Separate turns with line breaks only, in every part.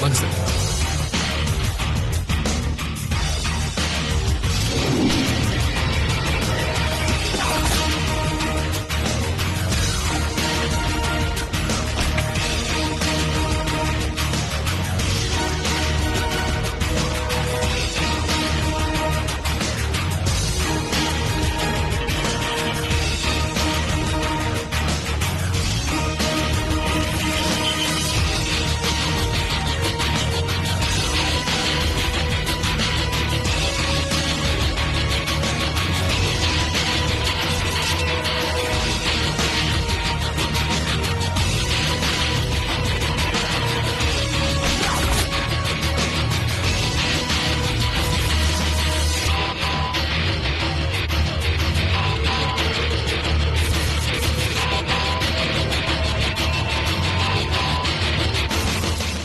வாங்க sir.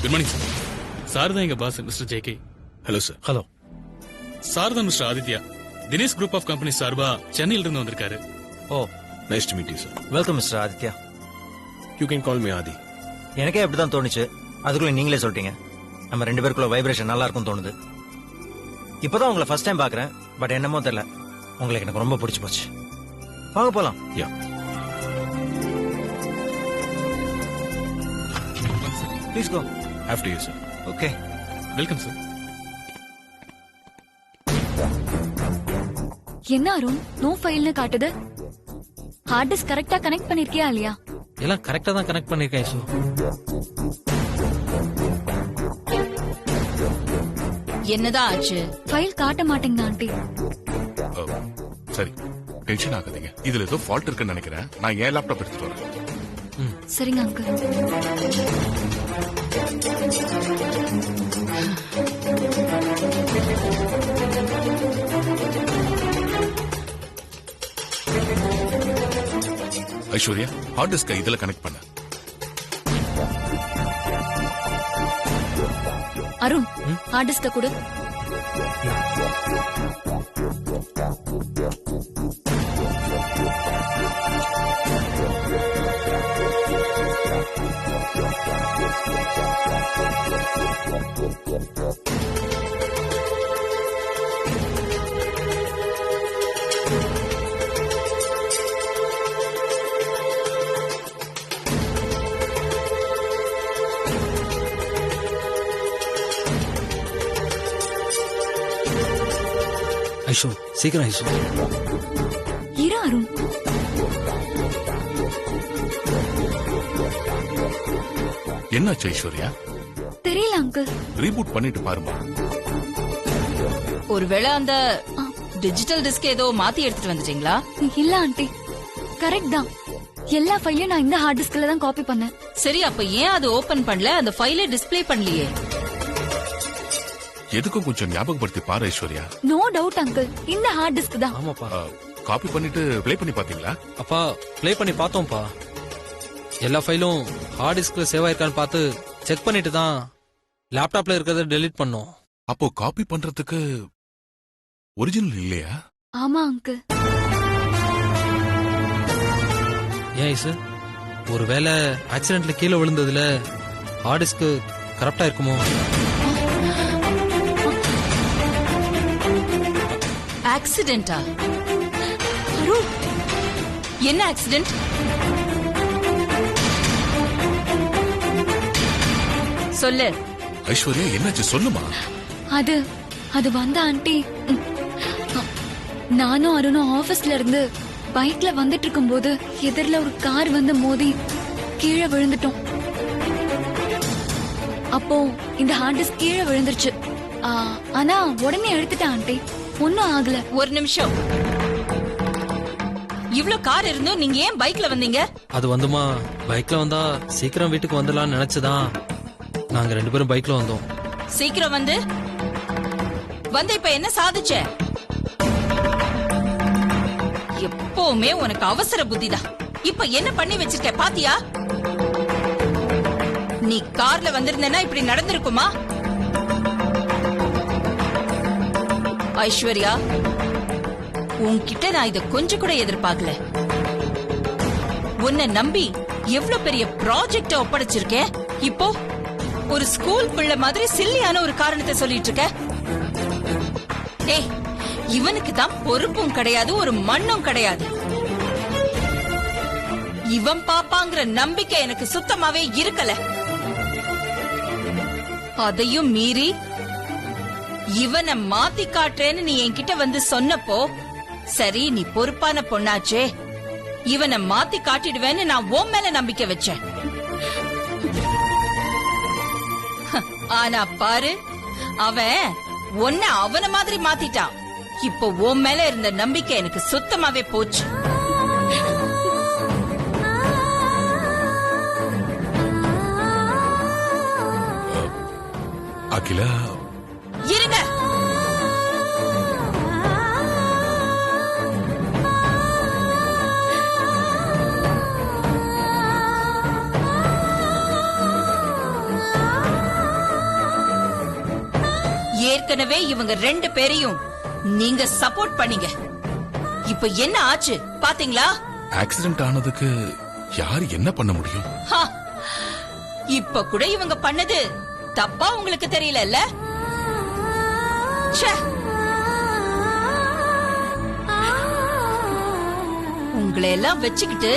Good morning sir. Sir தான் எங்க boss mister JK.
Hello sir.
Hello
sir தான் mister Aditya. Dinesh group of company சார்பா சென்னையில இருந்து வந்திருக்காரு.
Oh
nice to meet you sir.
Welcome mister Aditya.
You can call me Adi.
எனக்கே அப்படிதான் தோணுச்சு. அதுக்குள்ள நீங்களே சொல்லிட்டீங்க. நம்ம 2 பேருக்குள்ள வைப்ரேஷன் நல்லா இருக்கும் தோணுது. இப்பதான் உங்களை ஃபர்ஸ்ட் டைம் பாக்குறேன். பட் என்னமோ தெரியல, உங்களுக்கு எனக்கு ரொம்ப பிடிச்சு போச்சு. வாங்க போலாம்.
Yeah
please go.
After you sir.
Okay
welcome sir.
என்ன அருண் நோ ஃபைல்னு காட்டுது? ஹார்ட் டிஸ்க் கரெக்ட்டா கனெக்ட் பண்ணிருக்கியா இல்லையா?
எல்லாம் கரெக்டா தான் கனெக்ட் பண்ணிருக்கேன் ஐசு.
என்னதான் ஆச்சு?
ஃபைல் காட்ட மாட்டேங்குது ஆண்டி.
சரி, டென்ஷன் ஆகாதீங்க. இதுல ஏதோ ஃபால்ட் இருக்குன்னு நினைக்கிறேன். நான் ஏன் லேப்டாப் எடுத்துட்டு வரேன்.
சரிங்க அங்கிள்.
ஐஸ்வர்யா, ஹார்ட் டிஸ்கை இதுல கனெக்ட் பண்ண.
அருண் ஹார்ட் டிஸ்க கொடு.
ஐசு சீக்கிரம் ஐசு.
இரு அருண்.
என்னாச்சு ஐஸ்வர்யா?
தெரியல அங்கிள்.
ரீபூட் பண்ணிட்டு பாருமா.
ஒருவேளை அந்த டிஜிட்டல் டிஸ்க் ஏதோ மாத்தி எடுத்துட்டு வந்துட்டீங்களா?
இல்ல ஆண்டி, கரெக்ட் தான். எல்லா ஃபைலையும் நான் இந்த ஹார்ட் டிஸ்க்ல தான் காப்பி பண்ணேன்.
சரி, அப்ப ஏன் அது ஓபன் பண்ணல? அந்த ஃபைலை டிஸ்ப்ளே பண்ணலையே?
எதுக்கும் கொஞ்சம் ஞாபகப்படுத்தி பாரு ஐஸ்வர்யா.
நோ டவுட் அங்கிள், இந்த ஹார்ட் டிஸ்க் தான்.
ஆமாப்பா.
காப்பி பண்ணிட்டு ப்ளே பண்ணி பாத்தீங்களா?
அப்பா ப்ளே பண்ணி பார்த்தோம்ப்பா. எல்லா ஃபைலும் ஹார்ட் டிஸ்க்ல சேவ் ஆயிருக்கான்னு பார்த்து செக் பண்ணிட்டு தான் லேப்டாப்ல இருக்கிறத டெலீட் பண்ணோம்.
அப்போ காப்பி பண்றதுக்கு ஒரிஜினல் இல்லையா?
ஆமா அங்கிள்.
ஏன் ஐசு, ஒருவேளை ஆக்சிடென்ட்ல கீழே விழுந்ததுல ஹார்ட் டிஸ்க் கரெக்டா இருக்குமோ?
ஆக்சிடென்டா? அருண், என்ன ஆக்சிடென்ட்? சொல்லு
ஐஸ்வர்யா, என்னாச்சு சொல்லுமா.
அது வந்த ஆண்டி, நானும் அருணும் ஆபீஸ்ல இருந்து பைக்ல வந்துட்டு இருக்கும் போது எதிரில ஒரு கார் வந்து மோதி கீழே விழுந்துட்டோம். அப்போ இந்த ஹார்ட் டிஸ்க் கீழே விழுந்துருச்சு. ஆனா உடனே எடுத்துட்டேன் ஆண்டி, ஒன்னும் ஆகல.
ஒரு நிமிஷம், இவ்ளோ கார் இருந்தும் நீங்க ஏன் பைக்ல வந்தீங்க?
அது வந்துமா, பைக்ல வந்தா சீக்கிரம் வீட்டுக்கு வந்துடலாம்னு நினைச்சுதான் நாங்க 2 பேரும் பைக்ல வந்தோம்.
சீக்கிரம் வந்து இப்ப என்ன சாதிச்ச? எப்பவுமே உனக்கு அவசர புத்திதான். இப்ப என்ன பண்ணி வச்சிருக்க பாத்தியா? நீ கார்ல வந்திருந்தனா இப்படி நடந்திருக்குமா? ஐஸ்வர்யா, உன்கிட்ட நான் இத கொஞ்சம் கூட எதிர்பார்க்கல. உன்னை நம்பி எவ்வளவு பெரிய ப்ராஜெக்ட ஒப்படைச்சிருக்கேன். இப்போ ஒரு ஸ்கூல் பிள்ளை மாதிரி சில்லியான ஒரு காரணத்தை சொல்லிட்டு இருக்க? டேய், இவனுக்கு தான் பொறுப்பும் கிடையாது, ஒரு மண்ணும் கிடையாது. இவன் பாப்பாங்கிற நம்பிக்கை எனக்கு சுத்தமாவே இருக்கல. அதையும் மீறி இவனை மாத்தி காட்டுறேன்னு நீ என்கிட்ட வந்து சொன்னப்போ, சரி நீ பொறுப்பான பொண்ணாச்சே, இவனை மாத்தி காட்டிடுவேன்னு நான் உன் மேல நம்பிக்கை வச்சேன். ஆனா பாரு, அவன் உன்னை அவன மாதிரி மாத்திட்டான். இப்போ உன் மேல இருந்த நம்பிக்கை எனக்கு சுத்தமாவே போச்சு.
அகிலா,
இருங்க. ஏற்கனவே இவங்க 2 பேரையும் நீங்க சப்போர்ட் பண்ணீங்க. இப்ப என்ன ஆச்சு பாத்தீங்களா?
ஆக்சிடென்ட் ஆனதுக்கு யார் என்ன பண்ண முடியும்?
ஹா, இப்ப கூட இவங்க பண்ணது தப்பா உங்களுக்கு தெரியல? உங்களை எல்லாம் வச்சுக்கிட்டு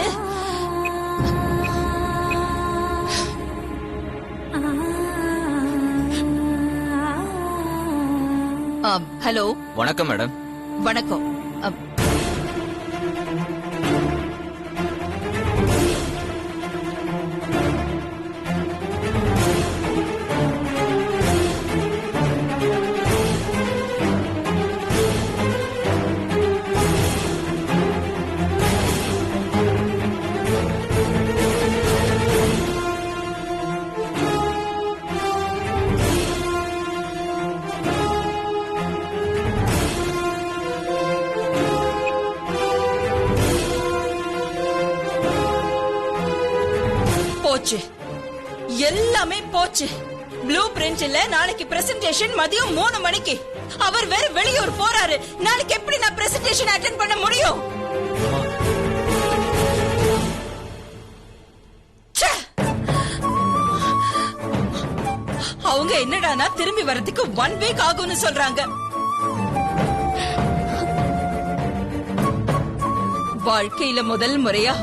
ஹலோ.
வணக்கம் மேடம்.
வணக்கம். போச்சு, எல்லாமே போச்சு. ப்ளூ பிரிண்ட்ல நாளைக்கு பிரசன்டேஷன் மதியம் 3 மணிக்கு. அவர் வேற வெளியூர் போறாரு. நாளைக்கு எப்படி நான் பிரசன்டேஷன் அட்டெண்ட் பண்ண முடியும்? அவங்க என்னடானா திரும்பி வரதுக்கு 1 வீக் ஆகும்னு சொல்றாங்க. வாழ்க்கையில முதல் முறையா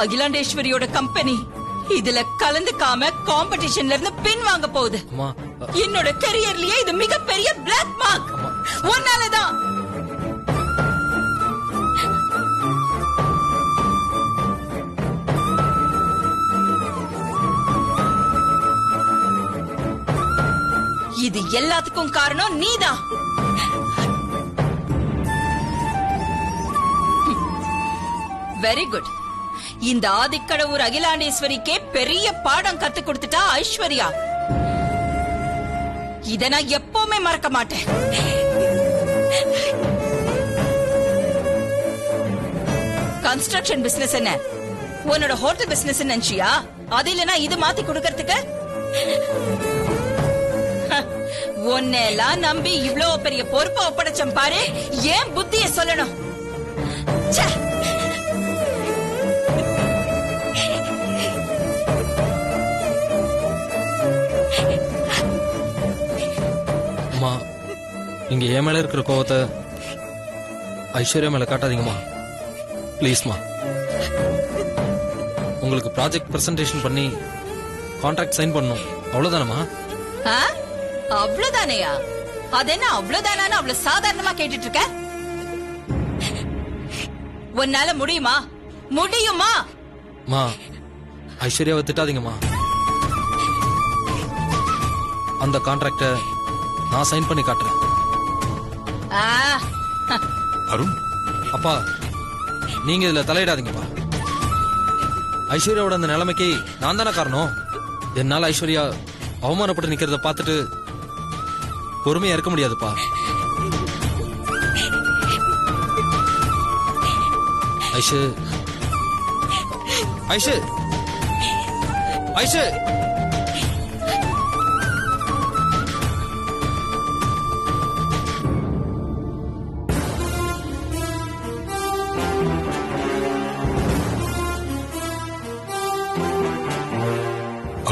அகிலாண்டேஸ்வரியோட கம்பெனி இதுல கலந்துக்காம காம்படிஷன்ல இருந்து பின் வாங்க போகுது. என்னோட கரியர்லயே இது மிகப்பெரிய பிளாக் மார்க். ஒன்னாலதான். இது எல்லாத்துக்கும் காரணம் நீதான். Very good. இந்த ஆதிக்கடவுர் அகிலாண்டேஸ்வரிக்கே பெரிய பாடம் கத்து கொடுத்துட்டா ஐஸ்வர்யா. இத நான் எப்பவுமே மறக்க மாட்டேன். கன்ஸ்ட்ரக்ஷன் பிசினஸ் என்ன உன்னோட ஹோட்டல் பிசினஸ் நினைச்சியா? அது இல்லனா இது மாத்தி கொடுக்கறதுக்கு? உன்னெல்லாம் நம்பி இவ்ளோ பெரிய பொறுப்பை ஒப்படைச்சம் பாரு. ஏன் புத்திய சொல்லணும்?
நீங்க என் மேல இருக்கிற கோவத்தை ஐஸ்வர்யா மேல காட்டாதீங்கம்மா, பிளீஸ்மா. உங்களுக்கு ப்ராஜெக்ட் பிரசன்டேஷன் பண்ணி கான்ட்ராக்ட் சைன் பண்ணணும், அவ்வளவுதானமா?
அவ்வளவுதானையா? அது என்ன அவ்வளவுதானு அவ்வளவு சாதாரணமா கேட்டுட்டு இருக்க? உன்னால முடியுமா? முடியுமா?
மா, ஐஸ்வர்யாவை திட்டாதீங்கம்மா. அந்த கான்ட்ராக்ட நான் சைன் பண்ணி காட்டுறேன்.
அருண்,
அப்பா நீங்க இதுல தலையிடாதீங்கப்பா. ஐஸ்வர்யாவோட அந்த நிலைமைக்கு நான் தானே காரணம். என்னால ஐஸ்வர்யா அவமானப்பட்டு நிக்கிறத பார்த்துட்டு பொறுமையா இருக்க முடியாதுப்பா. ஐஷு, ஐஷு, ஐஷு.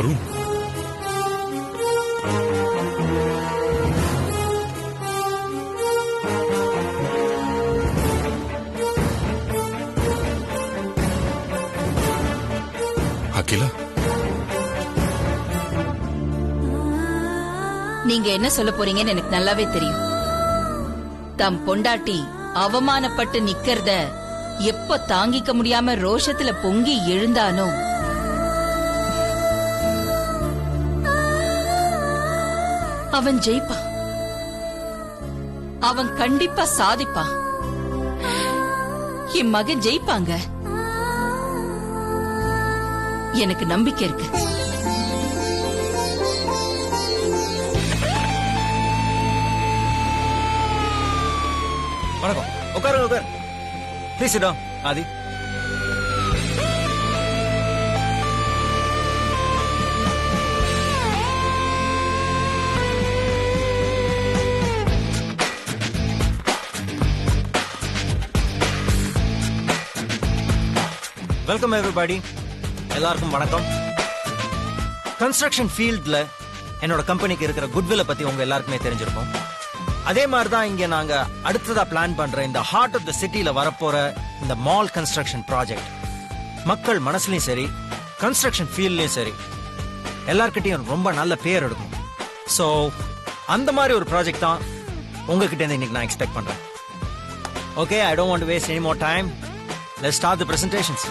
அருண், அகிலா,
நீங்க என்ன சொல்ல போறீங்கன்னு எனக்கு நல்லாவே தெரியும். தம் பொண்டாட்டி அவமானப்பட்டு நிக்கிறத எப்ப தாங்கிக்க முடியாம ரோஷத்துல பொங்கி எழுந்தானோ அவன் ஜெயிப்பான். அவன் கண்டிப்பா சாதிப்பான். என் மகன் ஜெயிப்பாங்க. எனக்கு நம்பிக்கை இருக்கு.
வணக்கம். உட்காருங்க, உட்காரு. Please sit down. Aadhi, welcome everybody. எல்லாருக்கும் வணக்கம். கன்ஸ்ட்ரக்ஷன் ஃபீல்ட்ல என்னோட கம்பெனிக்கு இருக்கிற குட்வில்லை பத்தி உங்க எல்லாருக்குமே தெரிஞ்சிருக்கும். அதே மாதிரிதான் இங்க நாங்க அடுத்ததா பிளான் பண்ற இந்த ஹார்ட் ஆஃப் த சிட்டில வரப்போற இந்த மால் கன்ஸ்ட்ரக்ஷன் ப்ராஜெக்ட் மக்கள் மனசுலயும் சரி, கன்ஸ்ட்ரக்ஷன் ஃபீல்ட்லயும் சரி, எல்லார்கிட்டயும் ரொம்ப நல்ல பேர் எடுக்கும். சோ அந்த மாதிரி ஒரு ப்ராஜெக்ட் தான் உங்ககிட்ட இருந்து இன்னைக்கு நான் எக்ஸ்பெக்ட் பண்றேன். Okay, I don't want to waste any more time. Let's start the presentations.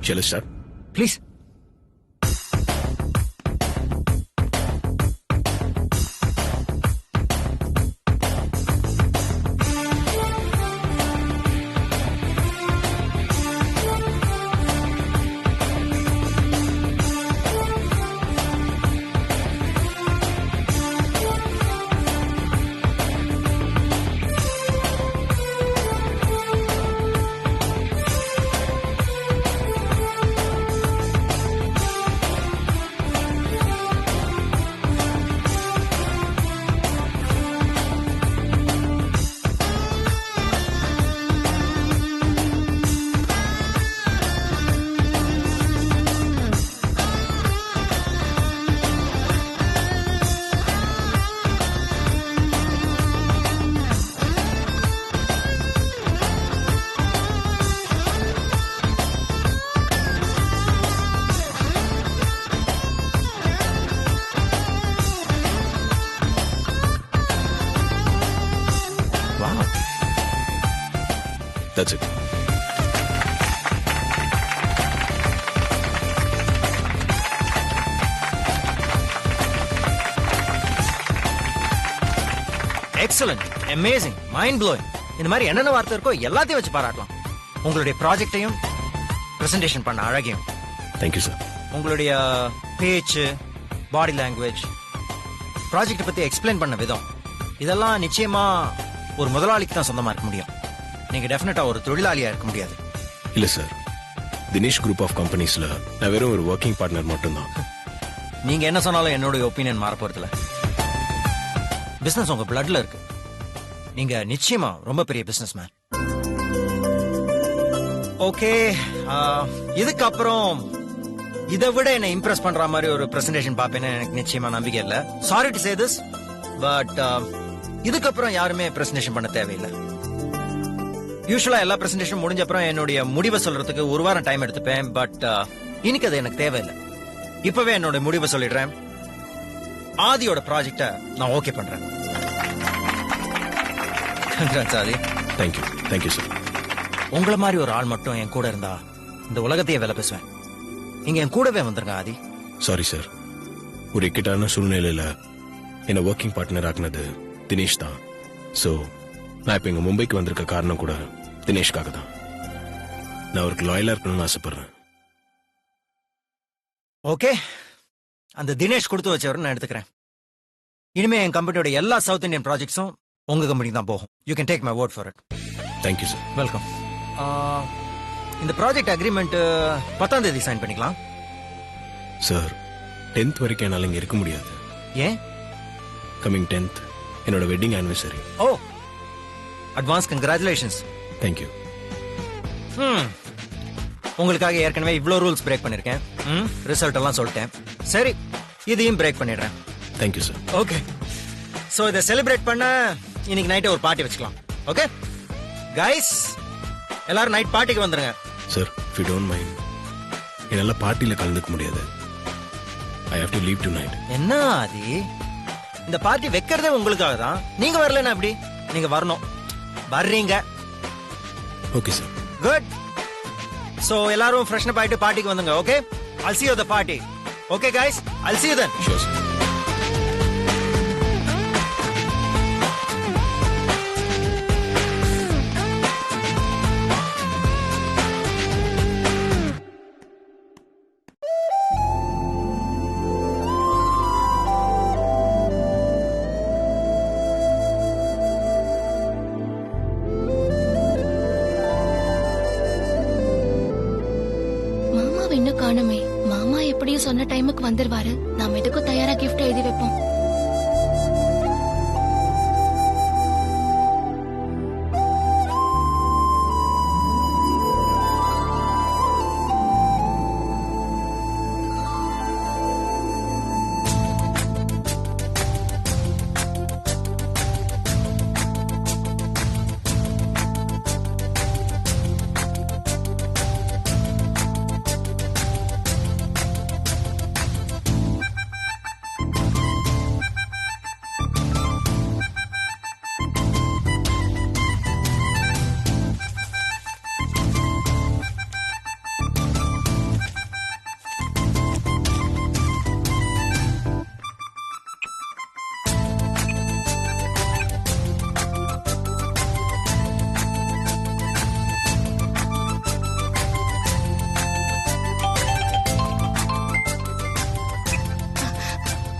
Shall I start?
Please.
That's it.
Excellent, amazing, mind blowing. இந்த மாதிரி என்னென்ன வார்த்தை இருக்கோ எல்லாத்தையும் வச்சு பாராட்டலாம். உங்களுடைய ப்ராஜெக்டையும் பிரசன்டேஷன் பண்ண அழகையும்.
Thank you sir.
உங்களுடைய பேச்சு, பாடி லாங்குவேஜ், ப்ராஜெக்ட் பத்தி எக்ஸ்பிளைன் பண்ண விதம், இதெல்லாம் நிச்சயமா ஒரு முதலாளிக்கு தான் சொந்தமா இருக்க முடியும். நீங்க டெஃபினட்டா ஒரு தொழிலாளியா இருக்க முடியாது.
இல்ல சார், தினேஷ் குரூப் ஆஃப் கம்பெனிஸ்ல நான் வெறும் ஒரு ஒர்க்கிங் பார்ட்னர் மட்டும்தான்.
நீங்க என்ன சொன்னாலும் என்னோட ஒப்பீனியன் மாற போறதுல. பிசினஸ் உங்க பிளட்ல இருக்கு. நீங்க நிச்சயமா ரொம்ப பெரிய பிசினஸ் மேன். ஓகே, இதுக்கப்புறம் இதை விட என்ன இம்ப்ரெஸ் பண்ற மாதிரி ஒரு பிரசன்டேஷன் பாப்பேன்னு எனக்கு நிச்சயமா நம்பிக்கை இல்ல. Sorry to say this, but இதுக்கப்புறம் யாருமே பிரசன்டேஷன் பண்ண தேவையில்லை. யூசுவலா எல்லா பிரசன்டேஷன் முடிஞ்ச அப்புறம் என்னுடைய முடிவை சொல்றதுக்கு ஒரு வாரம் டைம் எடுத்துப்பேன். பட் இன்னைக்கு அது எனக்கு தேவையில்லை. இப்பவே என்னோட முடிவை சொல்லிடுறேன். ஆதியோட ப்ராஜெக்ட நான் ஓகே பண்றேன். Congrats, ஆதி.
Thank you sir.
உங்கள மாதிரி ஒரு ஆள் மட்டும் என் கூட இருந்தா இந்த உலகத்தையே வேலை பேசுவேன். நீங்க என் கூடவே வந்துருங்க ஆதி.
சாரி சார், ஒரு இக்கட்டான சூழ்நிலையில என்ன ஒர்க்கிங் பார்ட்னர் ஆக்குனது தினேஷ் தான். சோ நான் இப்ப இங்க மும்பைக்கு வந்திருக்க காரணம் கூட தினேஷ்காக தான். நான் அவருக்கு லாயலா இருக்கணும்னு ஆசைப்படுறேன்.
ஓகே, அந்த தினேஷ் கொடுத்து வச்சவரை நான் எடுத்துக்கிறேன். இனிமே என் கம்பெனியோட எல்லா சவுத் இந்தியன் ப்ராஜெக்ட்ஸும் உங்க கம்பெனி தான் போகும். You can take my word for it.
Thank you sir.
Welcome. இந்த ப்ராஜெக்ட் அக்ரிமெண்ட் 10ஆம் தேதி சைன் பண்ணிக்கலாம்.
சார், 10th வரைக்கும் என்னால இங்க இருக்க முடியாது.
ஏன்?
கமிங் 10th என்னோட வெட்டிங் ஆனிவர்சரி.
ஓ, அட்வான்ஸ் கங்க்ராச்சுலேஷன்ஸ்.
தேங்க்யூ.
உங்களுக்காக ஏற்கனவே இவ்ளோ ரூல்ஸ் பிரேக் பண்ணிருக்கேன். ரிசல்ட் எல்லாம் சொல்லிட்டேன். சரி, இதையும் பிரேக் பண்ணிடுறேன்.
Thank you sir.
ஓகே, சோ இதை செலிப்ரேட் பண்ண இன்னைக்கு நைட்டே ஒரு பார்ட்டி வச்சுக்கலாம். ஓகே கைஸ், எல்லாரும் நைட் பார்ட்டிக்கு வந்துருங்க.
Sir, if you don't mind, என்னால பார்ட்டில கலந்துக்க முடியாது. I have to leave tonight.
என்ன ஆதி, இந்த பார்ட்டி வைக்கிறதே உங்களுக்காக தான். நீங்க வரலன்னா எப்படி? நீங்க வரணும். வர்றீங்க.
Okay sir.
குட். சோ எல்லாரும் ஃப்ரெஷ் அப் ஆயிட்டு பார்ட்டிக்கு வந்துங்க. Okay, I'll see you at the party. Okay guys, I'll see you then.
Sure sir.
மாமாவை இன்னும் காணுமே. மாமா எப்படியும் சொன்ன டைமுக்கு வந்துருவாரு. நாம எதுக்கும் தயாரா கிஃப்ட் எழுதி வைப்போம்.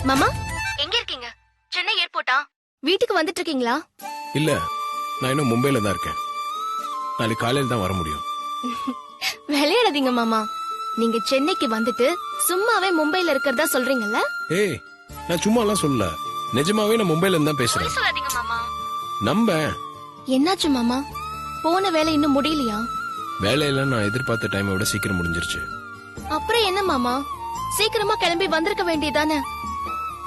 மாமா எங்க இருக்கீங்க? சென்னை ஏர்போர்ட்டா? வீட்டுக்கு வந்துட்டு இருக்கீங்களா?
இல்ல, நான் இன்னும் மும்பைல தான் இருக்கேன். நாளைக்கு காலையில தான் வர முடியும்.
விளையாடாதீங்க மாமா. நீங்க சென்னைக்கு வந்துட்டு சும்மாவே மும்பைல இருக்கிறதா சொல்றீங்கல்ல?
ஏய், நான் சும்மா எல்லாம் சொல்லல. நிஜமாவே நான் மும்பைல இருந்து தான் பேசுறேன்.
சொல்லாதீங்க மாமா.
நம்ப.
என்னாச்சு மாமா? போன வேலை இன்னும் முடியலையா?
வேலையெல்லாம் நான் எதிர்பார்த்த டைமை விட சீக்கிரம் முடிஞ்சிருச்சு.
அப்புறம் என்ன மாமா, சீக்கிரமா கிளம்பி வந்திருக்க வேண்டியதானே?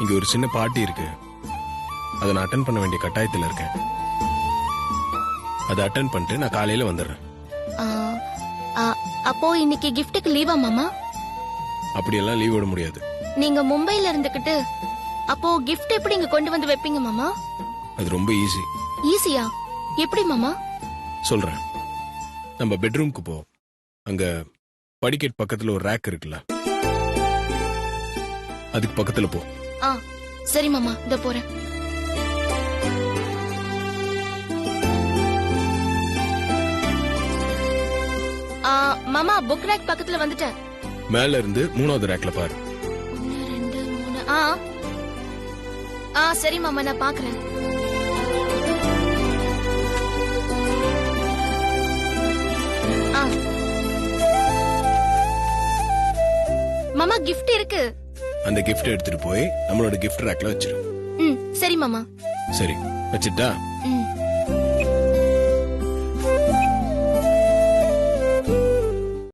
இங்க ஒரு சின்ன பார்ட்டி இருக்கு. அதை நான் அட்டன் பண்ண வேண்டிய கட்டாயத்துல இருக்கேன். அதை அட்டன் பண்ணிட்டு நான் காலையில வந்துடுறேன்.
அப்போ இன்னைக்கு கிஃப்ட்டுக்கு லீவா மாமா?
அப்படியெல்லாம் லீவ் விட முடியாது.
நீங்க மும்பைல இருந்துகிட்டு அப்போ கிஃப்ட் எப்படி இங்க கொண்டு வந்து வைப்பீங்க மாமா?
அது ரொம்ப ஈஸி.
ஈஸியா? எப்படி மாமா?
சொல்றேன். நம்ம பெட்ரூம்க்கு போ. அங்க படிக்கட் பக்கத்துல ஒரு ரேக் இருக்குல்ல, அதுக்கு பக்கத்துல போ.
சரி மாமா, இதோ போறேன். மாமா, புக் ரேக் பக்கத்துல வந்துட்டேன்.
மேல இருந்து 3வது ரேக்ல பாரு.
1 2 3. சரி மாமா, நான் பாக்குறேன். மாமா, கிஃப்ட் இருக்கு.
அந்த கிஃப்ட் எடுத்துட்டு போய் நம்மளோட கிஃப்ட் ரேக்ல வச்சிரு.
சரி மாமா.
சரி, வச்சிட்டா?